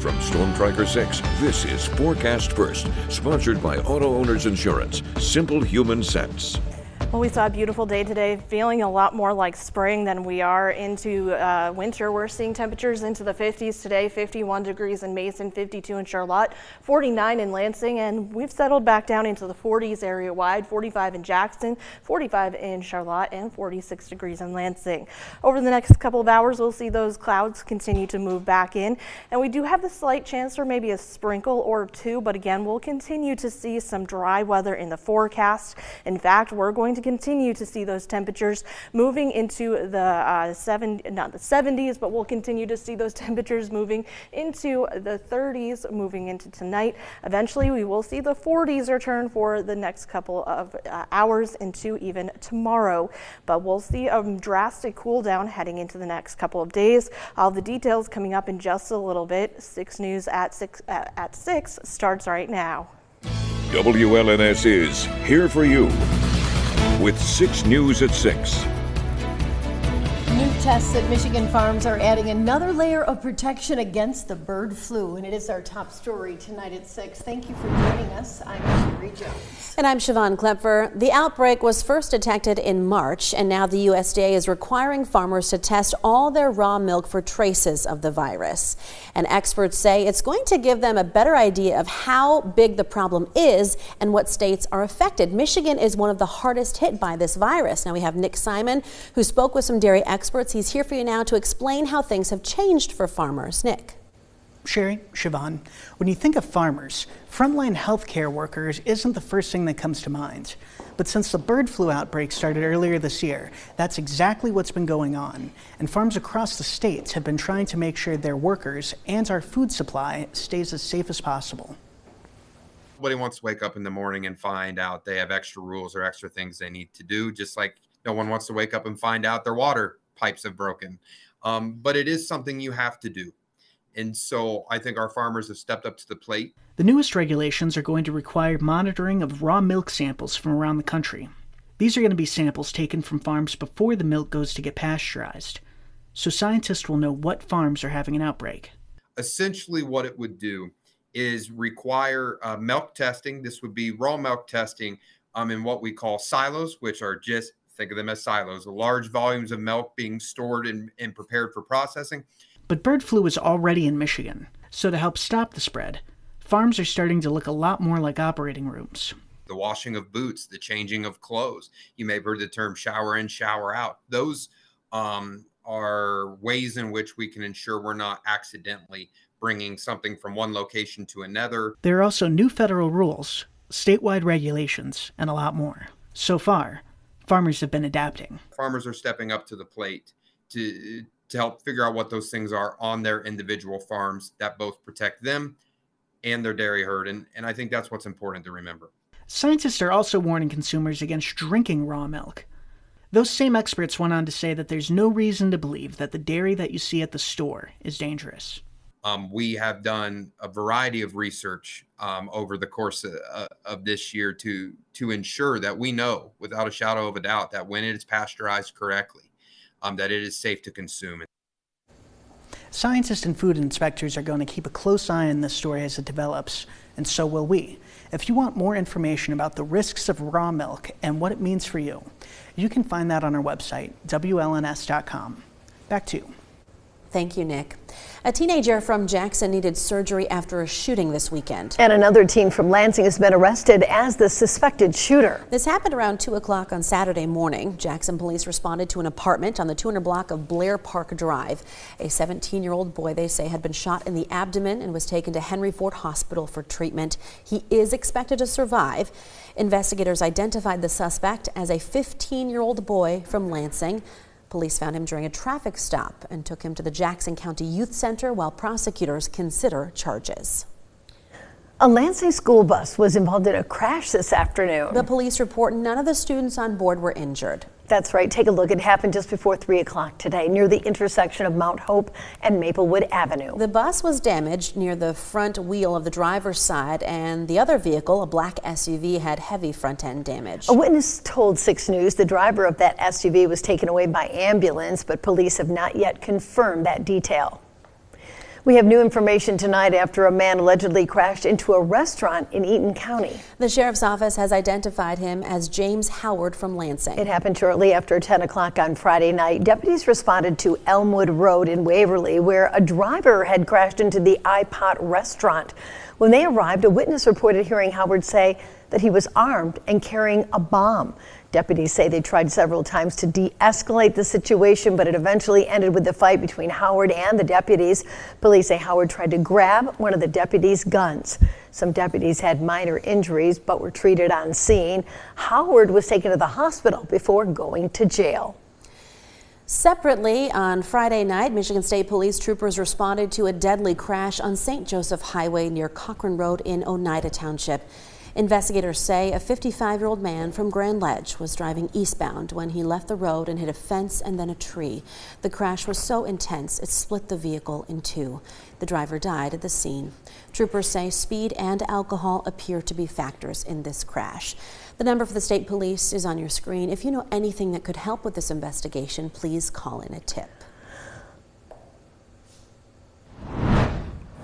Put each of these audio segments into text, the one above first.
From Storm Tracker 6, this is Forecast First, sponsored by Auto Owners Insurance. Simple human sense. Well, we saw a beautiful day today, feeling a lot more like spring than we are into winter. We're seeing temperatures into the 50s today, 51 degrees in Mason, 52 in Charlotte, 49 in Lansing, and we've settled back down into the 40s area-wide, 45 in Jackson, 45 in Charlotte, and 46 degrees in Lansing. Over the next couple of hours, we'll see those clouds continue to move back in, and we do have a slight chance for maybe a sprinkle or two, but again, we'll continue to see some dry weather in the forecast. In fact, we're going to continue to see those temperatures moving into the 70s, but we'll continue to see those temperatures moving into the 30s moving into tonight. Eventually, we will see the 40s return for the next couple of hours into even tomorrow, but we'll see a drastic cool down heading into the next couple of days. All the details coming up in just a little bit. 6 News at 6 starts right now. WLNS is here for you with 6 News at 6. New tests at Michigan farms are adding another layer of protection against the bird flu, and it is our top story tonight at 6. Thank you for joining us. I'm Sherry Jones. And I'm Siobhan Klepfer. The outbreak was first detected in March, and now the USDA is requiring farmers to test all their raw milk for traces of the virus. And experts say it's going to give them a better idea of how big the problem is and what states are affected. Michigan is one of the hardest hit by this virus. Now we have Nick Simon, who spoke with some dairy experts. He's here for you now to explain how things have changed for farmers. Nick. Sherry, Siobhan, when you think of farmers, frontline healthcare workers isn't the first thing that comes to mind. But since the bird flu outbreak started earlier this year, that's exactly what's been going on. And farms across the states have been trying to make sure their workers and our food supply stays as safe as possible. Nobody wants to wake up in the morning and find out they have extra rules or extra things they need to do, just like no one wants to wake up and find out their water pipes have broken. But it is something you have to do. And so I think our farmers have stepped up to the plate. The newest regulations are going to require monitoring of raw milk samples from around the country. These are going to be samples taken from farms before the milk goes to get pasteurized. So scientists will know what farms are having an outbreak. Essentially what it would do is require milk testing. This would be raw milk testing in what we call silos, which are just, think of them as silos, large volumes of milk being stored and prepared for processing. But bird flu is already in Michigan, so to help stop the spread, farms are starting to look a lot more like operating rooms. The washing of boots, the changing of clothes. You may have heard the term shower in, shower out. Those are ways in which we can ensure we're not accidentally bringing something from one location to another. There are also new federal rules, statewide regulations, and a lot more. So far, farmers have been adapting. Farmers are stepping up to the plate to help figure out what those things are on their individual farms that both protect them and their dairy herd. And I think that's what's important to remember. Scientists are also warning consumers against drinking raw milk. Those same experts went on to say that there's no reason to believe that the dairy that you see at the store is dangerous. We have done a variety of research over the course of this year to ensure that we know without a shadow of a doubt that when it is pasteurized correctly, that it is safe to consume. Scientists and food inspectors are going to keep a close eye on this story as it develops, and so will we. If you want more information about the risks of raw milk and what it means for you, you can find that on our website, WLNS.com. Back to you. Thank you, Nick. A teenager from Jackson needed surgery after a shooting this weekend. And another teen from Lansing has been arrested as the suspected shooter. This happened around 2 o'clock on Saturday morning. Jackson police responded to an apartment on the 200 block of Blair Park Drive. A 17-year-old boy, they say, had been shot in the abdomen and was taken to Henry Ford Hospital for treatment. He is expected to survive. Investigators identified the suspect as a 15-year-old boy from Lansing. Police found him during a traffic stop and took him to the Jackson County Youth Center while prosecutors consider charges. A Lansing school bus was involved in a crash this afternoon. The police report none of the students on board were injured. That's right. Take a look. It happened just before 3 o'clock today near the intersection of Mount Hope and Maplewood Avenue. The bus was damaged near the front wheel of the driver's side, and the other vehicle, a black SUV, had heavy front end damage. A witness told 6 News the driver of that SUV was taken away by ambulance, but police have not yet confirmed that detail. We have new information tonight after a man allegedly crashed into a restaurant in Eaton County. The sheriff's office has identified him as James Howard from Lansing. It happened shortly after 10 o'clock on Friday night. Deputies responded to Elmwood Road in Waverly, where a driver had crashed into the iPot restaurant. When they arrived, a witness reported hearing Howard say that he was armed and carrying a bomb. Deputies say they tried several times to de-escalate the situation, but it eventually ended with the fight between Howard and the deputies. Police say Howard tried to grab one of the deputies' guns. Some deputies had minor injuries but were treated on scene. Howard was taken to the hospital before going to jail. Separately, on Friday night, Michigan State Police troopers responded to a deadly crash on St. Joseph Highway near Cochrane Road in Oneida Township. Investigators say a 55-year-old man from Grand Ledge was driving eastbound when he left the road and hit a fence and then a tree. The crash was so intense it split the vehicle in two. The driver died at the scene. Troopers say speed and alcohol appear to be factors in this crash. The number for the state police is on your screen. If you know anything that could help with this investigation, please call in a tip.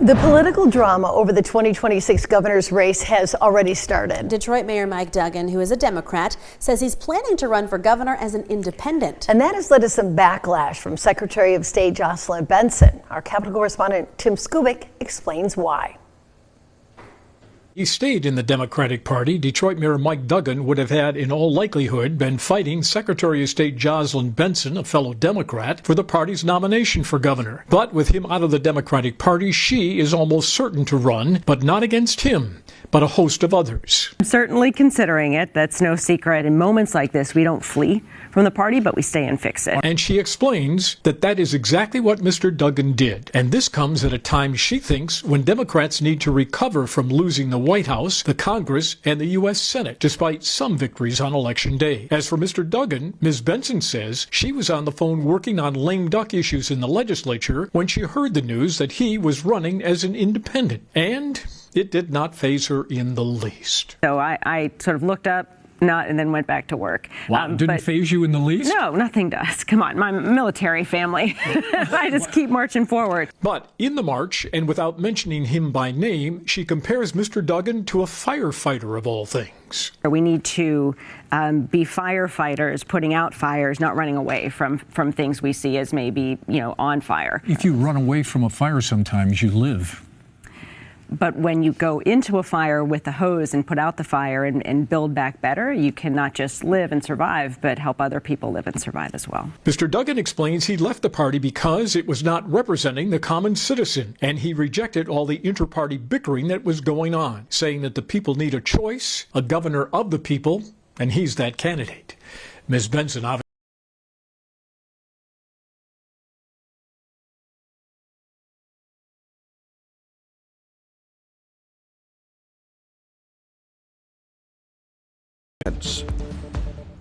The political drama over the 2026 governor's race has already started. Detroit Mayor Mike Duggan, who is a Democrat, says he's planning to run for governor as an independent. And that has led to some backlash from Secretary of State Jocelyn Benson. Our Capitol correspondent Tim Skubic explains why. He stayed in the Democratic Party. Detroit Mayor Mike Duggan would have had, in all likelihood, been fighting Secretary of State Jocelyn Benson, a fellow Democrat, for the party's nomination for governor. But with him out of the Democratic Party, she is almost certain to run, but not against him, but a host of others. I'm certainly considering it. That's no secret. In moments like this, we don't flee from the party, but we stay and fix it. And she explains that that is exactly what Mr. Duggan did. And this comes at a time, she thinks, when Democrats need to recover from losing the White House, the Congress, and the U.S. Senate, despite some victories on Election Day. As for Mr. Duggan, Ms. Benson says she was on the phone working on lame duck issues in the legislature when she heard the news that he was running as an independent. And it did not faze her in the least. So I sort of looked up, and then went back to work. Wow, didn't faze you in the least? No, nothing does. Come on, my military family. I just keep marching forward. But in the march, and without mentioning him by name, she compares Mr. Duggan to a firefighter of all things. We need to be firefighters, putting out fires, not running away from things we see as maybe, on fire. If you run away from a fire sometimes, you live. But when you go into a fire with a hose and put out the fire and build back better, you can not just live and survive, but help other people live and survive as well. Mr. Duggan explains he left the party because it was not representing the common citizen, and he rejected all the inter-party bickering that was going on, saying that the people need a choice, a governor of the people, and he's that candidate. Ms. Benson obviously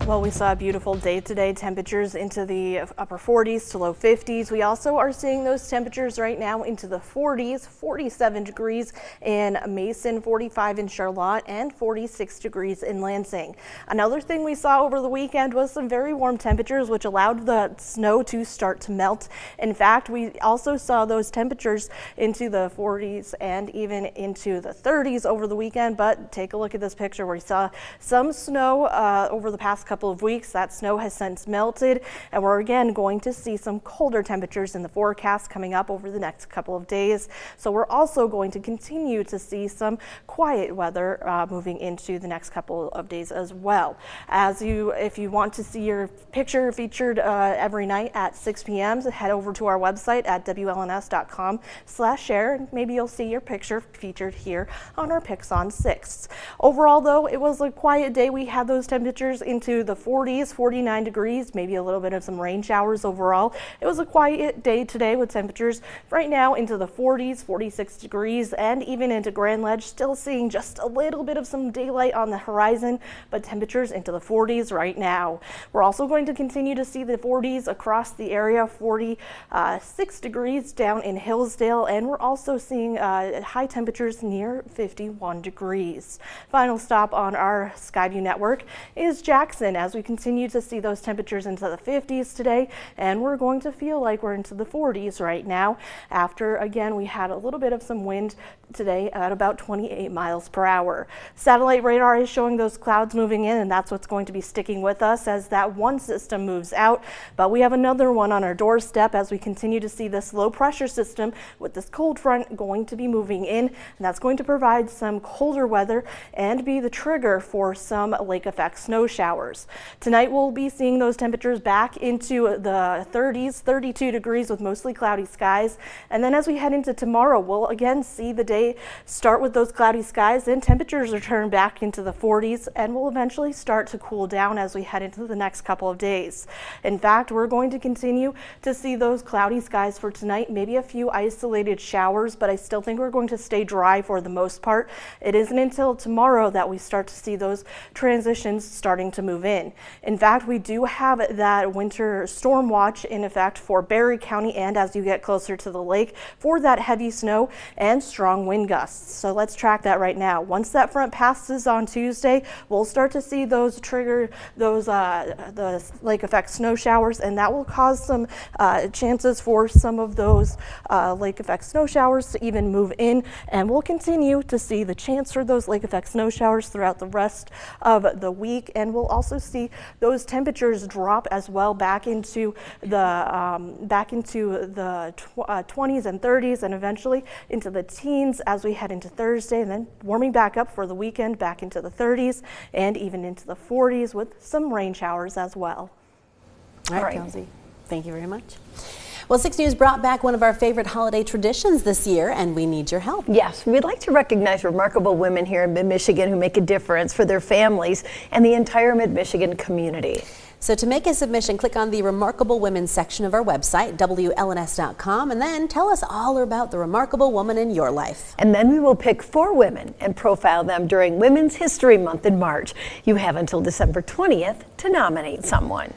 Well, we saw a beautiful day today, temperatures into the upper 40s to low 50s. We also are seeing those temperatures right now into the 40s, 47 degrees in Mason, 45 in Charlotte, and 46 degrees in Lansing. Another thing we saw over the weekend was some very warm temperatures, which allowed the snow to start to melt. In fact, we also saw those temperatures into the 40s and even into the 30s over the weekend. But take a look at this picture where we saw some snow over the past couple of weeks. That snow has since melted, and we're again going to see some colder temperatures in the forecast coming up over the next couple of days. So we're also going to continue to see some quiet weather moving into the next couple of days as well. If you want to see your picture featured every night at 6 p.m., head over to our website at WLNS.com/share, and maybe you'll see your picture featured here on our Picks on 6. Overall, though, it was a quiet day. We had those temperatures into the 40s, 49 degrees, maybe a little bit of some rain showers overall. It was a quiet day today with temperatures right now into the 40s, 46 degrees, and even into Grand Ledge, still seeing just a little bit of some daylight on the horizon, but temperatures into the 40s right now. We're also going to continue to see the 40s across the area, 46 degrees down in Hillsdale, and we're also seeing high temperatures near 51 degrees. Final stop on our Skyview network is Jackson. in as we continue to see those temperatures into the 50s today, and we're going to feel like we're into the 40s right now after, again, we had a little bit of some wind today at about 28 miles per hour. Satellite radar is showing those clouds moving in, and that's what's going to be sticking with us as that one system moves out. But we have another one on our doorstep as we continue to see this low pressure system with this cold front going to be moving in, and that's going to provide some colder weather and be the trigger for some lake effect snow showers. Tonight we'll be seeing those temperatures back into the 30s, 32 degrees with mostly cloudy skies. And then as we head into tomorrow, we'll again see the day start with those cloudy skies, and temperatures return back into the 40s, and will eventually start to cool down as we head into the next couple of days. In fact, we're going to continue to see those cloudy skies for tonight, maybe a few isolated showers, but I still think we're going to stay dry for the most part. It isn't until tomorrow that we start to see those transitions starting to move in. In fact, we do have that winter storm watch in effect for Barry County, and as you get closer to the lake, for that heavy snow and strong wind gusts. So let's track that right now. Once that front passes on Tuesday, we'll start to see those trigger those the lake effect snow showers, and that will cause some chances for some of those lake effect snow showers to even move in, and we'll continue to see the chance for those lake effect snow showers throughout the rest of the week. And we'll also see those temperatures drop as well back into the 20s and 30s, and eventually into the teens as we head into Thursday, and then warming back up for the weekend back into the 30s and even into the 40s with some rain showers as well. All right, Kelsey, thank you very much. Well, 6 News brought back one of our favorite holiday traditions this year, and we need your help. Yes, we'd like to recognize remarkable women here in Mid-Michigan who make a difference for their families and the entire Mid-Michigan community. So to make a submission, click on the Remarkable Women section of our website, WLNS.com, and then tell us all about the remarkable woman in your life. And then we will pick 4 women and profile them during Women's History Month in March. You have until December 20th to nominate someone.